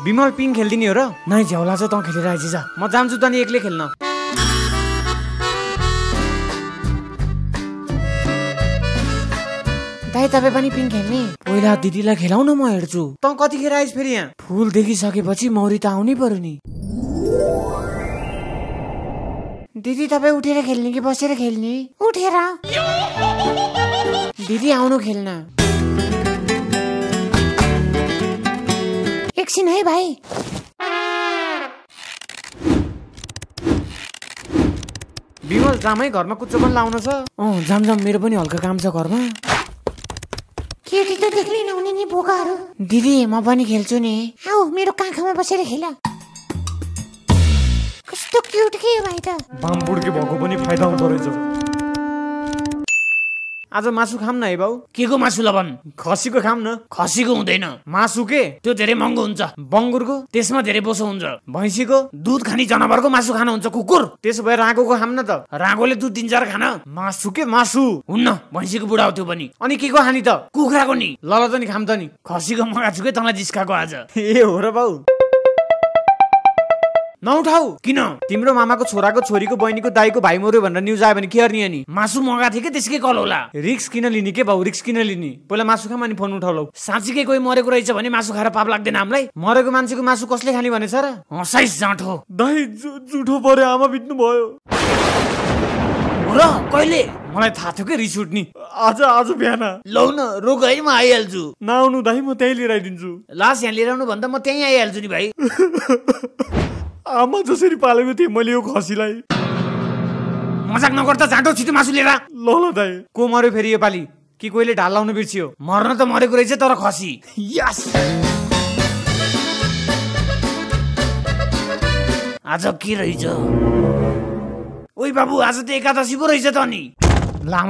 विमल पिङ खेल्दिनी हो र? नै झ्याउला छ तँ खेलेर आइज जा। म जान्छु त नि एक्लै खेल्न। दाइ तपाईँ पनि पिङ खेल्ने? पहिला दिदीलाई खेलाउन म हेर्छु। तँ कतिखेर आइज फेरि यहाँ? फुल देखिसकेपछि मौरी त आउनै पर्यो नि। दिदी तपाईँ उठेर खेल्ने कि बसेर खेल्ने? उठेर। दिदी आउनु खेल्न। एकछिन है भाइ। विमल जामै घरमा कुच्चो पनि लाउन छ। जाम जाम, मेरो पनि हल्का काम छ घरमा। केटी त देख्नै नहुने नि बोकाहरू। दिदी म पनि खेल्छु नि। आऊ मेरो काखमा बसेर खेल। कस्तो क्युट के भाइ त। बामबुडके भएको पनि फाइदा हुँदो रहेछ। आज मासु खाम न है बाउ? के को मासु लबन? खसीको खाम न। खसीको हुँदैन। मासु के? त्यो धेरै महँगो हुन्छ। बङ्गुरको? त्यसमा धेरै बोसो हुन्छ। भैँसीको? दुध खाने जनावरको मासु खान हुन्छ कुकुर। त्यसो भए रागोको खाम न त। रागोले दुध दिन्छ र खान? मासु के मासु? हुन्न, भैँसीको बुढा हो त्यो पनि। अनि के को खानी त? कुखुराको नि। ल त नि खाम त नि। खसीको मगाएको छु के तँलाई जिस्काको आज। ए हो र बाउ? नउठाऊ। किन? तिम्रो मामाको छोराको छोरीको बहिनीको दाइको भाइ मर्यो भनेर न्युज आयो भने के गर्ने अनि? मासु मगाएको थिएँ कि त्यसकै कल होला। रिक्स किन लिने के बाउ? रिक्स किन लिने? पहिला मासु खाम अनि फोन उठाउ लौ। साँच्चीकै कोही मरेको रहेछ भने मासु खाएर पाप लाग्दैन हामीलाई? मरेको मान्छेको मासु कसले खाने भनेछ र? हँसाइस जाँठो। दाइ जुठो परे, आमा बित्नु भयो। र कहिले? मलाई थाहा थियो के रिस उठ्ने। आज बिहान। लौ न रोक है, म आइहाल्छु। नआउनु दाइ, म त्यहीँ लिएर आइदिन्छु। लास यहाँ लिएर आउनु भन्दा म त्यहीँ आइहाल्छु नि भाइ। आमा जसरी पालेको थिएँ मैले यो खसीलाई। मजाक नगर त, जाँटो छिटो मासु लिएर। ल दाइ। को मर्यो फेरि योपालि? कि कोहीले ढाल लाउनु बिर्सियो? मर्न त मरेको रहेछ तर खसी। यस। आज के रहेछ? ओइ बाबु, आज त एकादशी पो रहेछ त नि। लामो